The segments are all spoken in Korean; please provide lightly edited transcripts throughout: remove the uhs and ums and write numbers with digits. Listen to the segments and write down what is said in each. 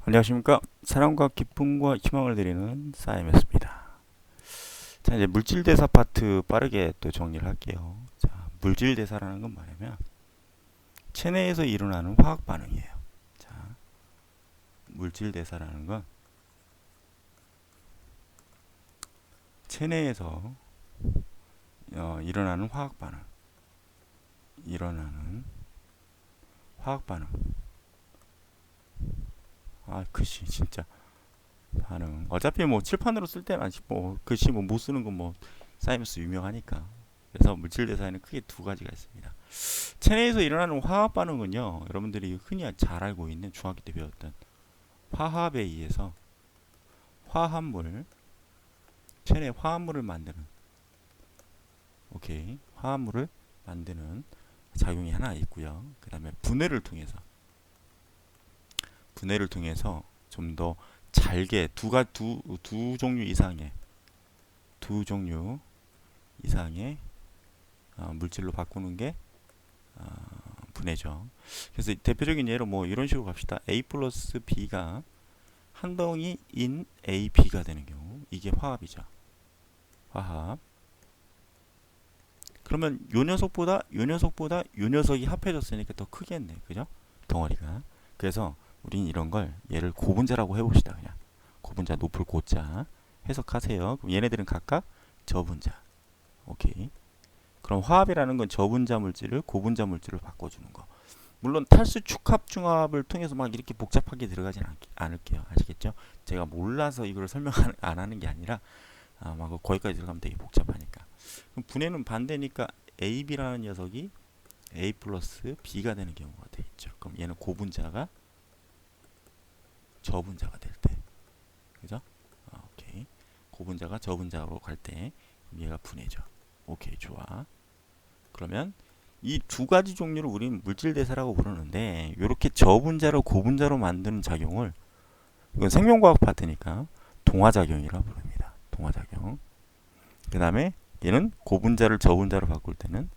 안녕하십니까. 사랑과 기쁨과 희망을 드리는 싸임이었습니다. 자, 이제 물질대사 파트 빠르게 또 정리를 할게요. 자, 물질대사라는 건 뭐냐면 체내에서 일어나는 화학 반응이에요. 자, 물질대사라는 건 체내에서 일어나는 화학 반응, 일어나는 화학 반응. 글씨 진짜 반응. 어차피 뭐 칠판으로 쓸 때는 뭐 글씨 뭐 못 쓰는 건 뭐 사이언스 유명하니까. 그래서 물질 대사에는 크게 두 가지가 있습니다. 체내에서 일어나는 화학 반응은요, 여러분들이 흔히 잘 알고 있는 중학교 때 배웠던 화합에 의해서 화합물, 체내 화합물을 만드는, 오케이, 화합물을 만드는 작용이 하나 있고요. 그 다음에 분해를 통해서 좀 더 잘게 두 종류 이상의 물질로 바꾸는 게 분해죠. 그래서 대표적인 예로 뭐 이런 식으로 갑시다. A 플러스 B가 한 덩이인 A, B가 되는 경우 이게 화합이죠. 화합. 그러면 요 녀석보다 요 녀석이 합해졌으니까 더 크겠네. 그죠? 덩어리가. 그래서 우린 이런 걸 얘를 고분자라고 해봅시다. 그냥 고분자 높을 고자 해석하세요. 그럼 얘네들은 각각 저분자. 오케이. 그럼 화합이라는 건 저분자 물질을 고분자 물질로 바꿔주는 거. 물론 탈수 축합 중합을 통해서 막 이렇게 복잡하게 들어가진 않을게요. 아시겠죠? 제가 몰라서 이걸 설명 안 하는 게 아니라 막 거기까지 들어가면 되게 복잡하니까. 그럼 분해는 반대니까 AB라는 녀석이 A 플러스 B가 되는 경우가 돼 있죠. 그럼 얘는 고분자가 저분자가 될 때, 그죠? 오케이. 고분자가 저분자로 갈 때 얘가 분해죠. 오케이, 좋아. 그러면 이 두 가지 종류를 우리는 물질대사라고 부르는데, 이렇게 저분자로 고분자로 만드는 작용을, 이건 생명과학 파트니까 동화작용이라고 부릅니다. 동화작용. 그 다음에 얘는 고분자를 저분자로 바꿀 때는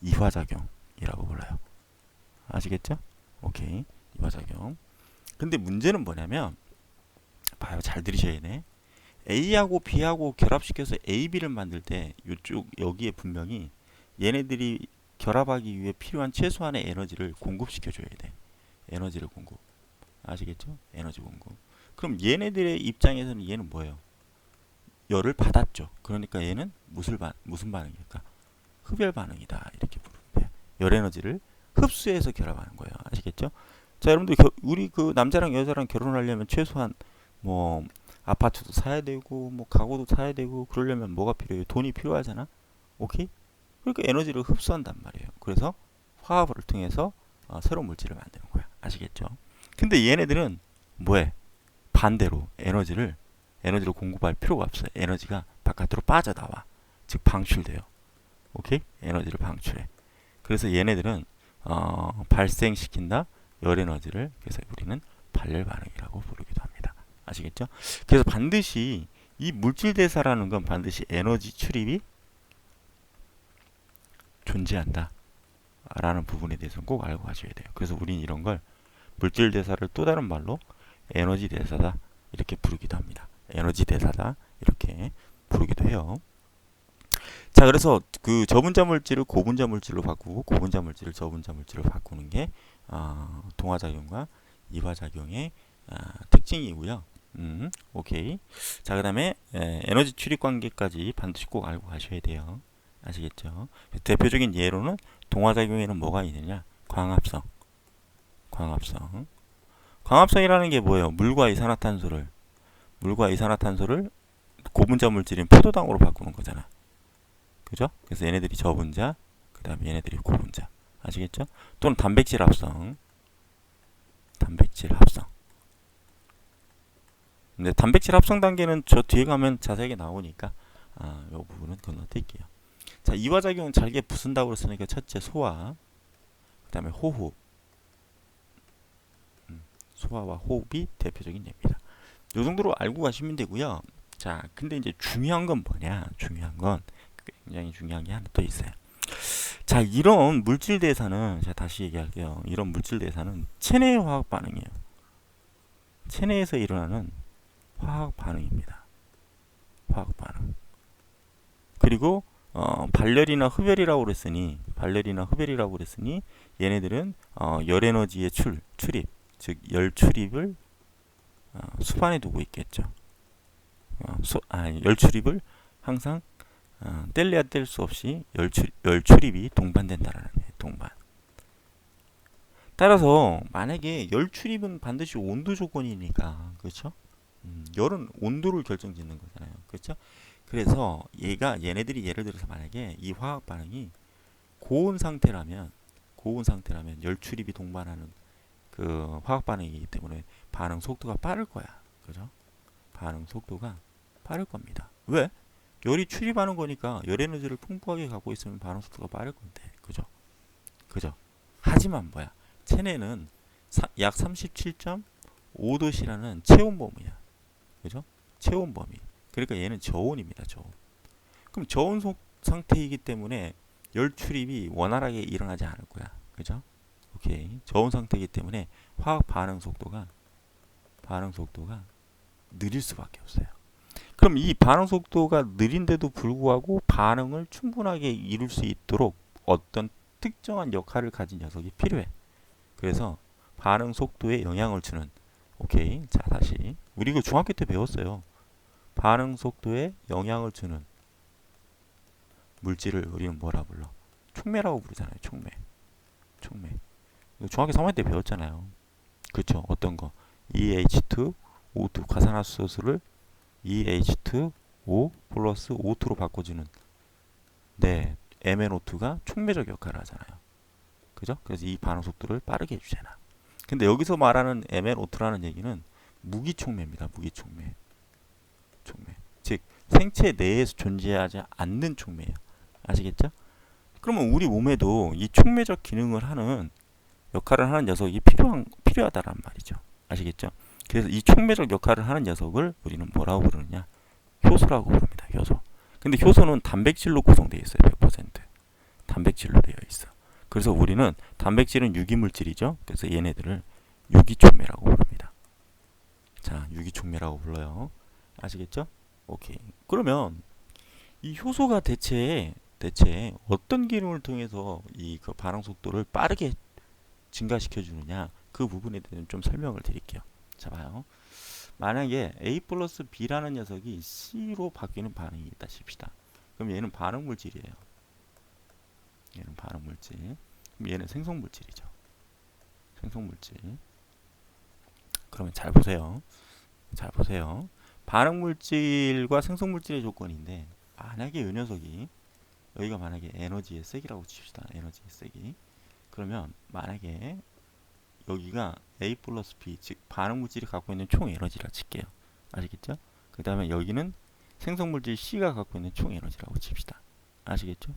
이화작용이라고 불러요. 아시겠죠? 오케이. 이화작용. 근데 문제는 뭐냐면, 봐요. 잘 들으셔야 돼. A하고 B하고 결합시켜서 AB를 만들 때 여기에 분명히 얘네들이 결합하기 위해 필요한 최소한의 에너지를 공급시켜줘야 돼. 에너지를 공급. 아시겠죠? 에너지 공급. 그럼 얘네들의 입장에서는 얘는 뭐예요? 열을 받았죠. 그러니까 얘는 무슨 반응일까? 흡열 반응이다. 이렇게 부르면 돼요. 열 에너지를 흡수해서 결합하는 거예요. 아시겠죠? 자, 여러분들 우리 그 남자랑 여자랑 결혼하려면 최소한 뭐 아파트도 사야 되고 뭐 가구도 사야 되고 그러려면 뭐가 필요해요? 돈이 필요하잖아. 오케이? 그러니까 에너지를 흡수한단 말이에요. 그래서 화합을 통해서 새로운 물질을 만드는 거야. 아시겠죠? 근데 얘네들은 뭐해? 반대로 에너지를 공급할 필요가 없어요. 에너지가 바깥으로 빠져나와. 즉 방출돼요. 오케이? 에너지를 방출해. 그래서 얘네들은 발생시킨다 열 에너지를, 그래서 우리는 발열 반응이라고 부르기도 합니다. 아시겠죠? 그래서 반드시 이 물질 대사라는 건 반드시 에너지 출입이 존재한다 라는 부분에 대해서는 꼭 알고 가셔야 돼요. 그래서 우리는 이런 걸 물질 대사를 또 다른 말로 에너지 대사다 이렇게 부르기도 합니다. 에너지 대사다 이렇게 부르기도 해요. 자, 그래서 그 저분자 물질을 고분자 물질로 바꾸고 고분자 물질을 저분자 물질로 바꾸는 게 동화작용과 이화작용의 특징이고요. 오케이. 자, 그 다음에 에너지 출입 관계까지 반드시 꼭 알고 가셔야 돼요. 아시겠죠? 대표적인 예로는 동화작용에는 뭐가 있느냐? 광합성. 광합성. 광합성이라는 게 뭐예요? 물과 이산화탄소를 고분자 물질인 포도당으로 바꾸는 거잖아. 그죠? 그래서 얘네들이 저분자, 그 다음에 얘네들이 고분자. 아시겠죠? 또는 단백질 합성. 단백질 합성. 근데 단백질 합성 단계는 저 뒤에 가면 자세하게 나오니까 이 부분은 건너뛸게요. 자, 이화작용은 잘게 부순다고 그랬으니까 첫째 소화, 그 다음에 호흡. 소화와 호흡이 대표적인 예입니다. 이 정도로 알고 가시면 되고요. 자, 근데 이제 중요한 건 뭐냐? 중요한 건 굉장히 중요한 게 하나 또 있어요. 자, 이런 물질 대사는 제가 다시 얘기할게요. 이런 물질 대사는 체내 화학 반응이에요. 체내에서 일어나는 화학 반응입니다. 화학 반응. 그리고 발열이나 흡열이라고 그랬으니 얘네들은 열 에너지의 출입, 즉 열 출입을 수반에 두고 있겠죠. 열 출입을 항상 뗄래야 뗄 수 없이 열 출입이 동반된다라는 거예요. 동반. 따라서 만약에 열 출입은 반드시 온도 조건이니까, 그렇죠? 열은 온도를 결정짓는 거잖아요. 그렇죠? 그래서 얘네들이 예를 들어서 만약에 이 화학 반응이 고온 상태라면 열 출입이 동반하는 그 화학 반응이기 때문에 반응 속도가 빠를 거야. 그죠? 반응 속도가 빠를 겁니다. 왜? 열이 출입하는 거니까 열 에너지를 풍부하게 갖고 있으면 반응 속도가 빠를 건데. 그죠? 그죠? 하지만 뭐야? 체내는 약 37.5도씨라는 체온 범위야. 그죠? 체온 범위. 그러니까 얘는 저온입니다. 저온. 그럼 저온 상태이기 때문에 열 출입이 원활하게 일어나지 않을 거야. 그죠? 오케이. 저온 상태이기 때문에 화학 반응 속도가 느릴 수밖에 없어요. 그럼 이 반응 속도가 느린데도 불구하고 반응을 충분하게 이룰 수 있도록 어떤 특정한 역할을 가진 녀석이 필요해. 그래서 반응 속도에 영향을 주는, 오케이. 자, 다시 우리 이거 중학교 때 배웠어요. 반응 속도에 영향을 주는 물질을 우리는 뭐라 불러? 촉매라고 부르잖아요. 촉매. 이거 중학교 3학년 때 배웠잖아요. 그쵸? 어떤 거? EH2, O2 과산화수소를 EH2O 플러스 O2로 바꿔주는, 네, MnO2가 촉매적 역할을 하잖아요. 그죠? 그래서 이 반응 속도를 빠르게 해주잖아. 근데 여기서 말하는 MnO2라는 얘기는 무기촉매입니다. 무기촉매. 즉 생체 내에서 존재하지 않는 촉매예요. 아시겠죠? 그러면 우리 몸에도 이 촉매적 기능을 하는 역할을 하는 녀석이 필요하다란 말이죠. 아시겠죠? 그래서 이 촉매적 역할을 하는 녀석을 우리는 뭐라고 부르느냐? 효소라고 부릅니다. 효소. 근데 효소는 단백질로 구성되어 있어요. 100% 단백질로 되어 있어. 그래서 우리는 단백질은 유기물질이죠. 그래서 얘네들을 유기촉매라고 부릅니다. 자, 유기촉매라고 불러요. 아시겠죠? 오케이. 그러면 이 효소가 대체 어떤 기능을 통해서 이 그 반응 속도를 빠르게 증가시켜 주느냐, 그 부분에 대해서 좀 설명을 드릴게요. 자, 봐요. 만약에 A 플러스 B라는 녀석이 C로 바뀌는 반응이 있다 칩시다. 그럼 얘는 반응 물질이에요. 얘는 반응 물질. 그럼 얘는 생성 물질이죠. 생성 물질. 그러면 잘 보세요. 반응 물질과 생성 물질의 조건인데, 만약에 이 녀석이 여기가 만약에 에너지의 세기라고 칩시다. 에너지의 세기. 그러면 만약에 여기가 A 플러스 B, 즉 반응 물질이 갖고 있는 총 에너지라 칠게요. 아시겠죠? 그 다음에 여기는 생성 물질 C가 갖고 있는 총 에너지라고 칩시다. 아시겠죠?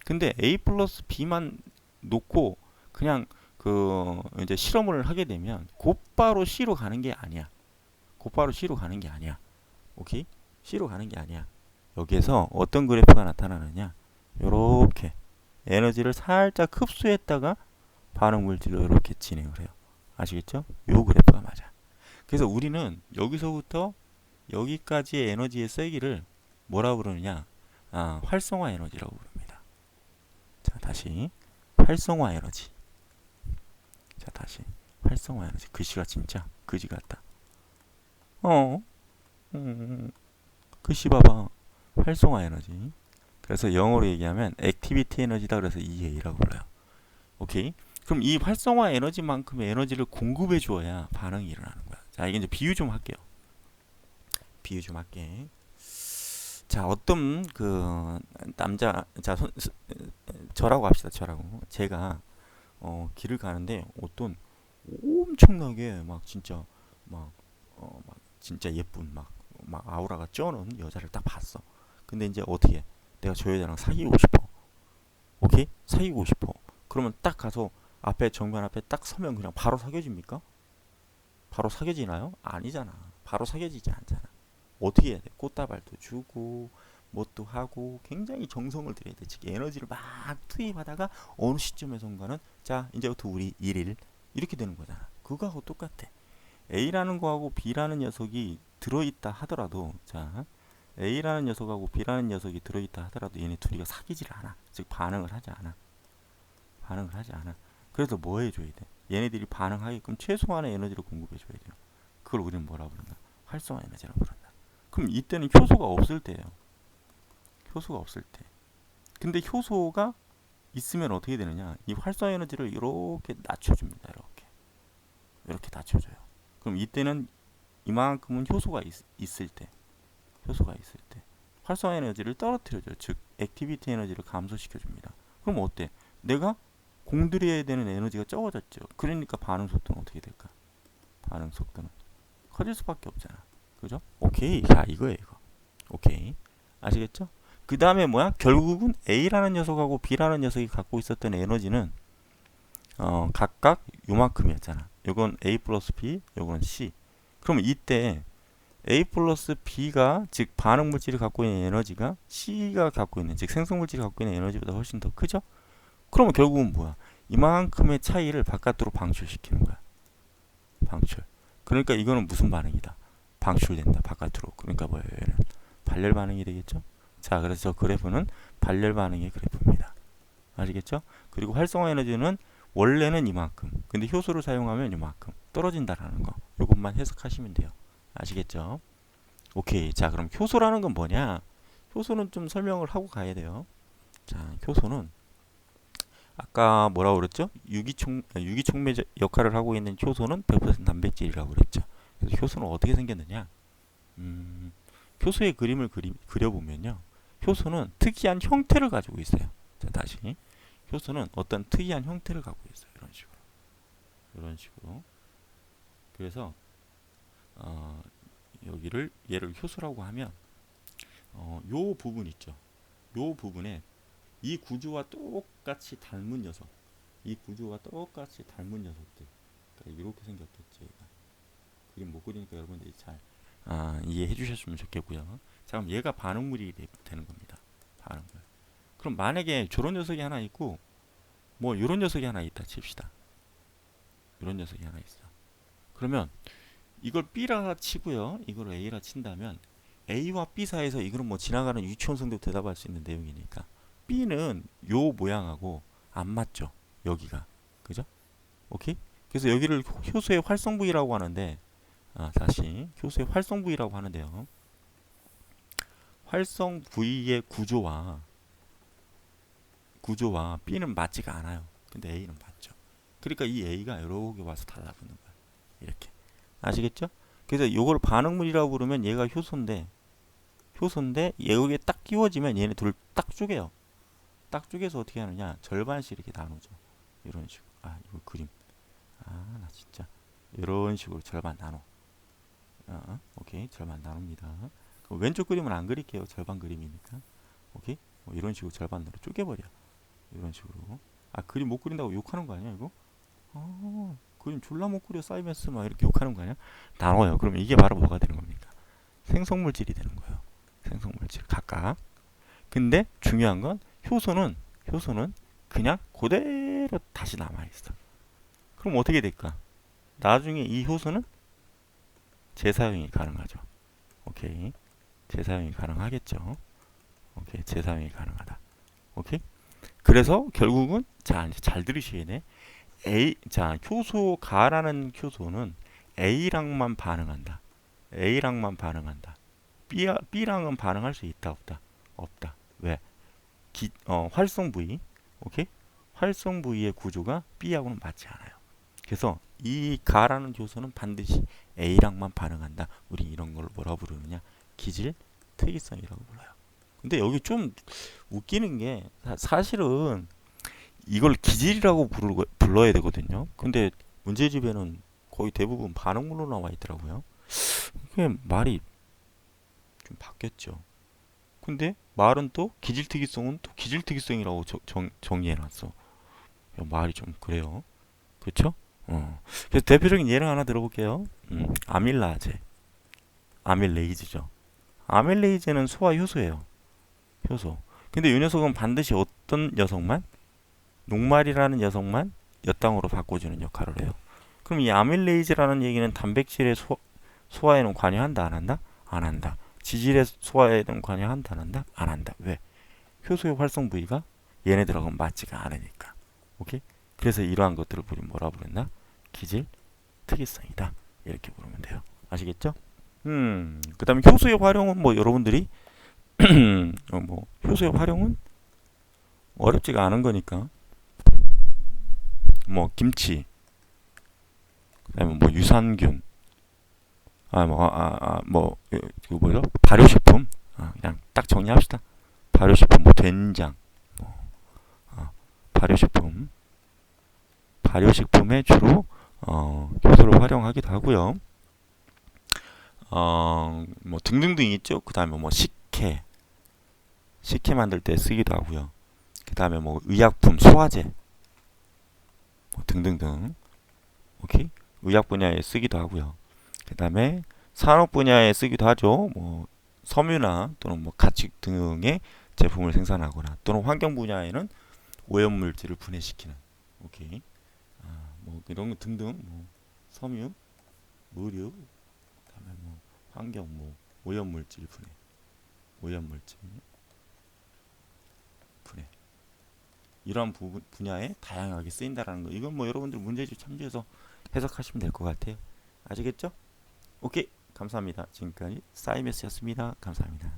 근데 A 플러스 B만 놓고 그냥 그 이제 실험을 하게 되면 곧바로 C로 가는 게 아니야. 오케이? C로 가는 게 아니야. 여기에서 어떤 그래프가 나타나느냐? 요렇게 에너지를 살짝 흡수했다가 반응 물질로 이렇게 진행을 해요. 아시겠죠? 요 그래프가 맞아. 그래서 우리는 여기서부터 여기까지의 에너지의 세기를 뭐라 부르느냐? 활성화 에너지라고 부릅니다. 자, 다시 활성화 에너지. 글씨가 진짜 그지 같다. 글씨 봐봐. 활성화 에너지. 그래서 영어로 얘기하면 액티비티 에너지다. 그래서 EA라고 불러요. 오케이? 그럼 이 활성화 에너지만큼의 에너지를 공급해 주어야 반응이 일어나는 거야. 자, 이게 이제 비유 좀 할게. 자, 어떤 그 남자, 저라고 합시다. 제가 길을 가는데 어떤 엄청나게 막 진짜 막 진짜 예쁜 막 아우라가 쩌는 여자를 딱 봤어. 근데 이제 어떻게 내가 저 여자랑 사귀고 싶어. 오케이? 사귀고 싶어. 그러면 딱 가서 정면 앞에 딱 서면 그냥 바로 사귀어집니까? 바로 사귀어지나요? 아니잖아. 바로 사귀어지지 않잖아. 어떻게 해야 돼? 꽃다발도 주고 뭣도 하고 굉장히 정성을 들여야 돼. 즉 에너지를 막 투입하다가 어느 시점에선가는 자 이제부터 우리 일일 이렇게 되는 거잖아. 그거하고 똑같아. A라는 거하고 B라는 녀석이 들어있다 하더라도, 자, A라는 녀석하고 B라는 녀석이 들어있다 하더라도 얘네 둘이가 사귀질 않아. 즉 반응을 하지 않아. 반응을 하지 않아. 그래서 뭐 해줘야 돼? 얘네들이 반응하게끔 최소한의 에너지를 공급해줘야 돼요. 그걸 우리는 뭐라 부른다? 활성화 에너지라고 부른다. 그럼 이때는 효소가 없을 때예요. 효소가 없을 때. 근데 효소가 있으면 어떻게 되느냐? 이 활성화 에너지를 이렇게 낮춰줍니다. 이렇게 낮춰줘요. 그럼 이때는 이만큼은 효소가 있을 때, 효소가 있을 때 활성화 에너지를 떨어뜨려줘요. 즉 액티비티 에너지를 감소시켜줍니다. 그럼 어때? 내가 공들여야 되는 에너지가 적어졌죠. 그러니까 반응 속도는 어떻게 될까? 반응 속도는 커질 수밖에 없잖아. 그죠? 오케이. 자, 이거예요, 이거. 오케이. 아시겠죠? 그 다음에 뭐야? 결국은 A라는 녀석하고 B라는 녀석이 갖고 있었던 에너지는 각각 요만큼이었잖아. 요건 A 플러스 B, 요건 C. 그럼 이때 A 플러스 B가 즉 반응 물질이 갖고 있는 에너지가 C가 갖고 있는 즉 생성 물질이 갖고 있는 에너지보다 훨씬 더 크죠? 그러면 결국은 뭐야? 이만큼의 차이를 바깥으로 방출시키는 거야. 방출. 그러니까 이거는 무슨 반응이다? 방출된다. 바깥으로. 그러니까 뭐예요? 얘는 발열 반응이 되겠죠? 자, 그래서 저 그래프는 발열 반응의 그래프입니다. 아시겠죠? 그리고 활성화 에너지는 원래는 이만큼. 근데 효소를 사용하면 이만큼 떨어진다라는 거. 이것만 해석하시면 돼요. 아시겠죠? 오케이. 자, 그럼 효소라는 건 뭐냐? 효소는 좀 설명을 하고 가야 돼요. 자, 효소는 아까 뭐라고 그랬죠? 유기촉매 역할을 하고 있는 효소는 100% 단백질이라고 그랬죠. 그래서 효소는 어떻게 생겼느냐? 효소의 그림을 그려보면요. 효소는 특이한 형태를 가지고 있어요. 자, 다시. 효소는 어떤 특이한 형태를 갖고 있어요. 이런 식으로. 이런 식으로. 그래서 여기를 얘를 효소라고 하면 요 부분 있죠. 요 부분에 이 구조와 똑같이 닮은 녀석, 이 구조와 똑같이 닮은 녀석들, 그러니까 이렇게 생겼겠지. 얘가. 그림 못 그리니까 여러분들이 잘 이해해 주셨으면 좋겠고요. 자, 그럼 얘가 반응물이 되는 겁니다. 반응물. 그럼 만약에 저런 녀석이 하나 있고 뭐 이런 녀석이 하나 있다 칩시다. 이런 녀석이 하나 있어. 그러면 이걸 B라 치고요. 이걸 A라 친다면 A와 B 사이에서 이거는 뭐 지나가는 유치원생도 대답할 수 있는 내용이니까 B는 요 모양하고 안 맞죠. 여기가. 그죠? 오케이? 그래서 여기를 효소의 활성 부위라고 하는데 다시 효소의 활성 부위라고 하는데요. 활성 부위의 구조와 B는 맞지가 않아요. 근데 A는 맞죠. 그러니까 이 A가 이렇게 와서 달라붙는 거야. 이렇게. 아시겠죠? 그래서 이걸 반응물이라고 부르면 얘가 효소인데 여기에 딱 끼워지면 얘네 둘 딱 쪼개요. 딱 쪼개서 어떻게 하느냐? 절반씩 이렇게 나누죠. 이런 식으로. 이거 그림. 나 진짜. 이런 식으로 절반 나눠. 오케이. 절반 나눕니다. 그럼 왼쪽 그림은 안 그릴게요. 절반 그림이니까. 오케이. 이런 식으로 절반으로 쪼개버려. 이런 식으로. 그림 못 그린다고 욕하는 거 아니야, 이거? 그림 졸라 못 그려 사이먼스 막 이렇게 욕하는 거 아니야? 나눠요. 그럼 이게 바로 뭐가 되는 겁니까? 생성물질이 되는 거예요. 생성물질 각각. 근데 중요한 건 효소는 그냥 그대로 다시 남아있어. 그럼 어떻게 될까? 나중에 이 효소는 재사용이 가능하죠. 오케이. 재사용이 가능하겠죠. 오케이. 재사용이 가능하다. 오케이. 그래서 결국은 이제 잘 들으셔야 돼. 효소 가라는 효소는 A랑만 반응한다. A랑만 반응한다. B랑은 반응할 수 있다, 없다? 없다. 왜? 활성 부위. 오케이? 활성 부위의 구조가 B하고는 맞지 않아요. 그래서 이 가라는 효소는 반드시 A랑만 반응한다. 우리 이런 걸 뭐라 부르느냐? 기질 특이성이라고 불러요. 근데 여기 좀 웃기는 게 사실은 이걸 기질이라고 불러야 되거든요. 근데 문제집에는 거의 대부분 반응물로 나와 있더라고요. 그게 말이 좀 바뀌었죠. 근데 말은 또 기질특이성은 또 기질특이성이라고 정의해놨어. 말이 좀 그래요. 그렇죠? 그래서 대표적인 예를 하나 들어볼게요. 아밀라제, 아밀레이즈죠. 아밀레이즈는 소화 효소예요. 효소. 근데 이 녀석은 반드시 어떤 녀석만? 녹말이라는 녀석만 엿당으로 바꿔주는 역할을 해요. 그럼 이 아밀레이즈라는 얘기는 단백질의 소화에는 관여한다, 안 한다? 안 한다. 지질의 소화에는 관여한다, 안 한다? 안 한다. 왜? 효소의 활성 부위가 얘네들하고 맞지가 않으니까. 오케이? 그래서 이러한 것들을 우리 뭐라 부른다? 기질 특이성이다. 이렇게 부르면 돼요. 아시겠죠? 그 다음에 효소의 활용은 뭐 여러분들이 뭐 효소의 활용은 어렵지가 않은 거니까 뭐 김치, 그다음에 뭐 유산균, 그 뭐죠? 발효식품, 그냥 딱 정리합시다. 발효식품, 뭐 된장, 뭐 발효식품, 발효식품에 주로 효소를 활용하기도 하고요. 뭐 등등등 있죠. 그 다음에 뭐 식혜 만들 때 쓰기도 하고요. 그 다음에 뭐 의약품, 소화제 뭐 등등등. 오케이. 의약 분야에 쓰기도 하고요. 그 다음에 산업 분야에 쓰기도 하죠. 뭐 섬유나 또는 뭐 가축 등의 제품을 생산하거나 또는 환경 분야에는 오염물질을 분해시키는. 오케이. 뭐 이런 거 등등. 뭐 섬유, 의류, 그다음에 뭐 환경, 뭐 오염물질 분해, 오염물질 분해. 이러한 분야에 다양하게 쓰인다라는 거. 이건 뭐 여러분들 문제집 참조해서 해석하시면 될 것 같아요. 아시겠죠? 오케이. 감사합니다. 지금까지 사이메스였습니다. 감사합니다.